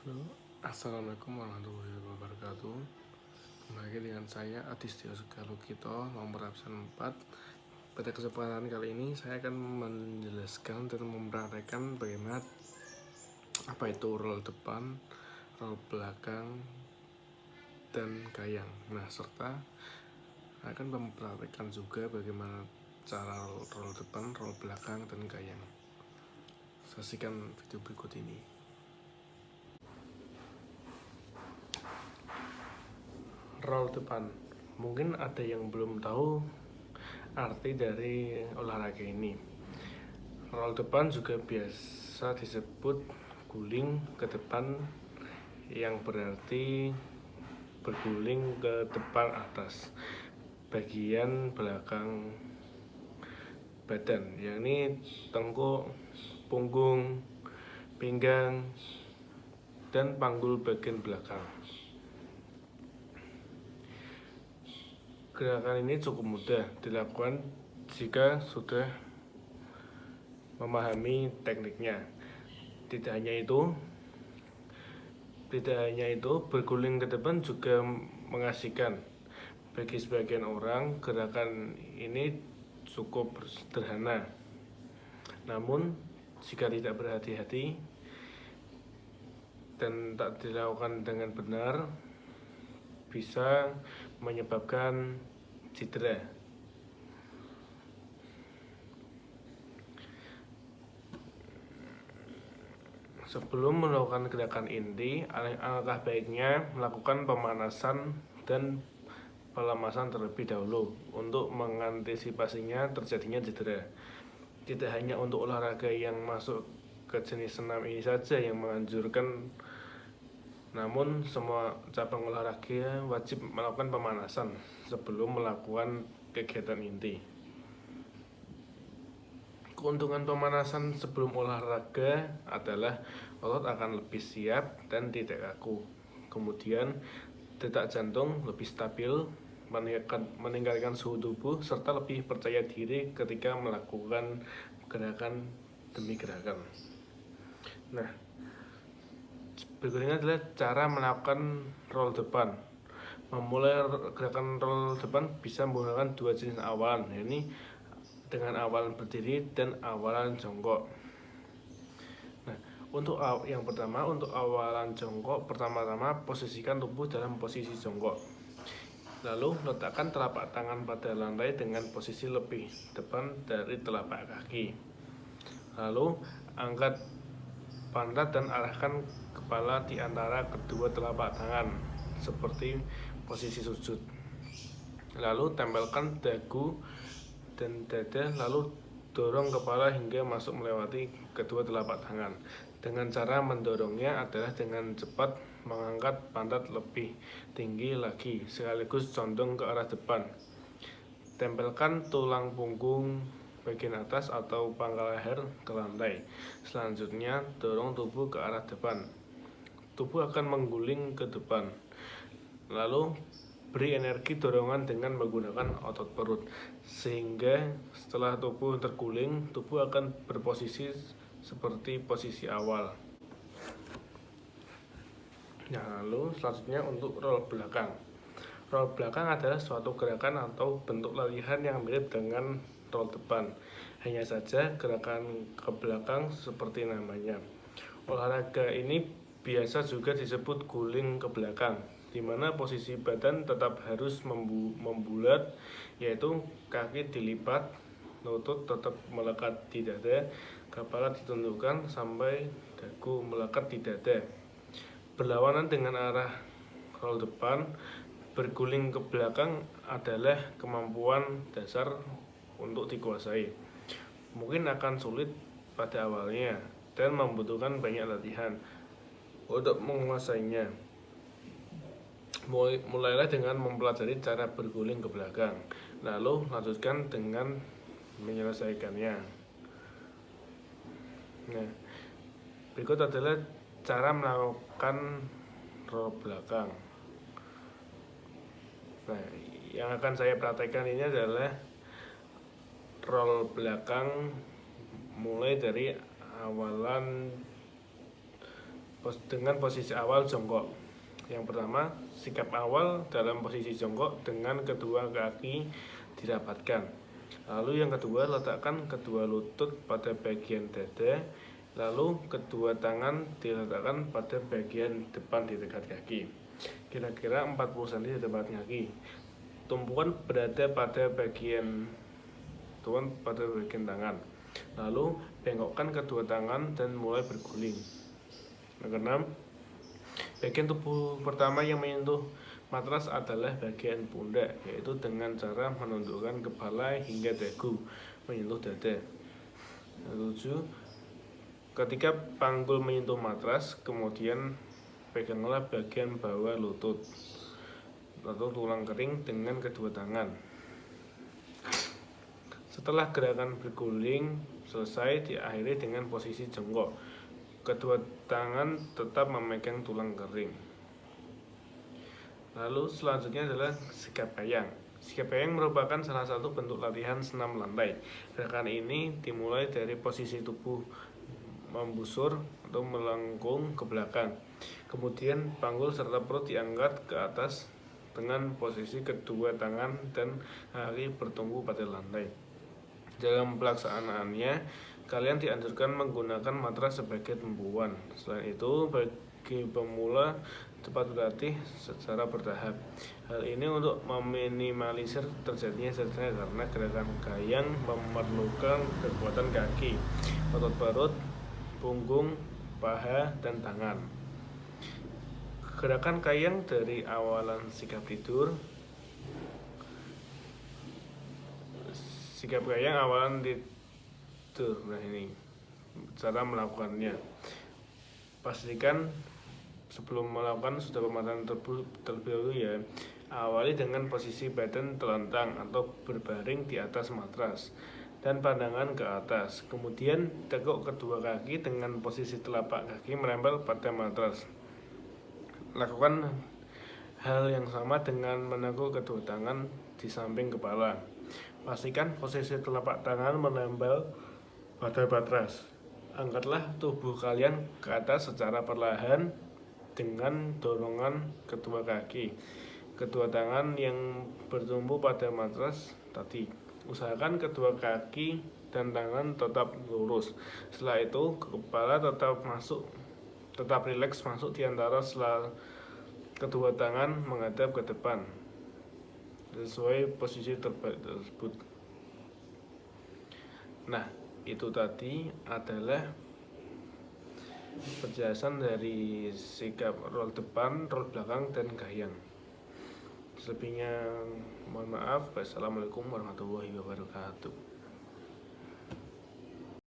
Halo, Assalamualaikum warahmatullahi wabarakatuh. Kembali lagi dengan saya Adistio Segalukito, nomor absen 4. Pada kesempatan kali ini saya akan menjelaskan dan mempraktekkan bagaimana apa itu roll depan, roll belakang, dan gayang. Nah, serta akan mempraktekkan juga bagaimana cara roll depan, roll belakang, dan gayang. Saksikan video berikut ini. Roll depan. Mungkin ada yang belum tahu arti dari olahraga ini. Roll depan juga biasa disebut guling ke depan, yang berarti berguling ke depan atas bagian belakang badan, yakni tengkuk, punggung, pinggang, dan panggul bagian belakang. Gerakan ini cukup mudah dilakukan jika sudah memahami tekniknya. Tidak hanya itu, berguling ke depan juga mengasihkan. Bagi sebagian orang, gerakan ini cukup sederhana. Namun, jika tidak berhati-hati dan tak dilakukan dengan benar, bisa menyebabkan cedera. Sebelum melakukan gerakan inti, alangkah baiknya melakukan pemanasan dan pelemasan terlebih dahulu untuk mengantisipasinya terjadinya cedera. Tidak hanya untuk olahraga yang masuk ke jenis senam ini saja yang menganjurkan, namun semua cabang olahraga wajib melakukan pemanasan sebelum melakukan kegiatan inti. Keuntungan pemanasan sebelum olahraga adalah otot akan lebih siap dan tidak kaku. Kemudian detak jantung lebih stabil, meningkatkan suhu tubuh, serta lebih percaya diri ketika melakukan gerakan demi gerakan. Nah, berikutnya adalah cara melakukan roll depan. Memulai gerakan roll depan bisa menggunakan dua jenis awalan, yakni dengan awalan berdiri dan awalan jongkok. Nah, untuk yang pertama, untuk awalan jongkok, pertama-tama posisikan tubuh dalam posisi jongkok. Lalu letakkan telapak tangan pada lantai dengan posisi lebih depan dari telapak kaki. Lalu angkat pantat dan arahkan kepala di antara kedua telapak tangan seperti posisi sujud. Lalu tempelkan dagu dan dada, lalu dorong kepala hingga masuk melewati kedua telapak tangan. Dengan cara mendorongnya adalah dengan cepat mengangkat pantat lebih tinggi lagi, sekaligus condong ke arah depan. Tempelkan tulang punggung bagian atas atau pangkal leher ke lantai. Selanjutnya, dorong tubuh ke arah depan. Tubuh akan mengguling ke depan. Lalu beri energi dorongan dengan menggunakan otot perut, sehingga setelah tubuh terguling, tubuh akan berposisi seperti posisi awal. Nah, lalu selanjutnya untuk roll belakang. Roll belakang adalah suatu gerakan atau bentuk latihan yang mirip dengan roll depan. Hanya saja gerakan ke belakang seperti namanya. Olahraga ini biasa juga disebut guling ke belakang, di mana posisi badan tetap harus membulat, yaitu kaki dilipat, lutut tetap melekat di dada, kepala ditundukkan sampai dagu melekat di dada. Berlawanan dengan arah roll depan, berguling ke belakang adalah kemampuan dasar untuk dikuasai. Mungkin akan sulit pada awalnya dan membutuhkan banyak latihan untuk menguasainya. Mulailah dengan mempelajari cara berguling ke belakang, lalu lanjutkan dengan menyelesaikannya. Nah, berikut adalah cara melakukan roll belakang. Nah, yang akan saya praktekkan ini adalah roll belakang mulai dari awalan dengan posisi awal jongkok. Yang pertama, sikap awal dalam posisi jongkok dengan kedua kaki dirapatkan. Lalu yang kedua, letakkan kedua lutut pada bagian dada. Lalu kedua tangan diletakkan pada bagian depan di dekat kaki, kira-kira 40 cm di depan kaki. Tumpuan berada pada bagian tangan. Lalu bengkokkan kedua tangan dan mulai berguling. Yang keenam, bagian tubuh pertama yang menyentuh matras adalah bagian pundak, yaitu dengan cara menundukkan kepala hingga dagu menyentuh dada. Yang ketujuh, ketika panggul menyentuh matras, kemudian peganglah bagian bawah lutut atau tulang kering dengan kedua tangan. Setelah gerakan berguling selesai, diakhiri dengan posisi jongkok. Kedua tangan tetap memegang tulang kering. Lalu selanjutnya adalah sikap kayang. Sikap kayang merupakan salah satu bentuk latihan senam lantai. Gerakan ini dimulai dari posisi tubuh membusur atau melengkung ke belakang. Kemudian panggul serta perut diangkat ke atas dengan posisi kedua tangan dan kaki bertumpu pada lantai. Dalam pelaksanaannya, kalian dianjurkan menggunakan matras sebagai tumpuan. Selain itu, bagi pemula cepat berlatih secara bertahap. Hal ini untuk meminimalisir terjadinya cedera karena gerakan kayang memerlukan kekuatan kaki, otot perut, punggung, paha, dan tangan. Gerakan kayang dari awalan sikap tidur. Sikap kayang awalan tidur. Nah, ini cara melakukannya. Pastikan sebelum melakukan sudah pemanasan terlebih dahulu ya. Awali dengan posisi badan telentang atau berbaring di atas matras dan pandangan ke atas. Kemudian teguk kedua kaki dengan posisi telapak kaki menempel pada matras. Lakukan hal yang sama dengan meneguk kedua tangan di samping kepala. Pastikan posisi telapak tangan menempel pada matras. Angkatlah tubuh kalian ke atas secara perlahan dengan dorongan kedua kaki. Kedua tangan yang bertumpu pada matras tadi. Usahakan kedua kaki dan tangan tetap lurus. Setelah itu, kepala tetap rileks masuk di antara kedua tangan menghadap ke depan sesuai posisi terbaik tersebut. Nah, itu tadi adalah penjelasan dari sikap roll depan, roll belakang, dan kayang. Selebihnya mohon maaf. Wassalamualaikum warahmatullahi wabarakatuh.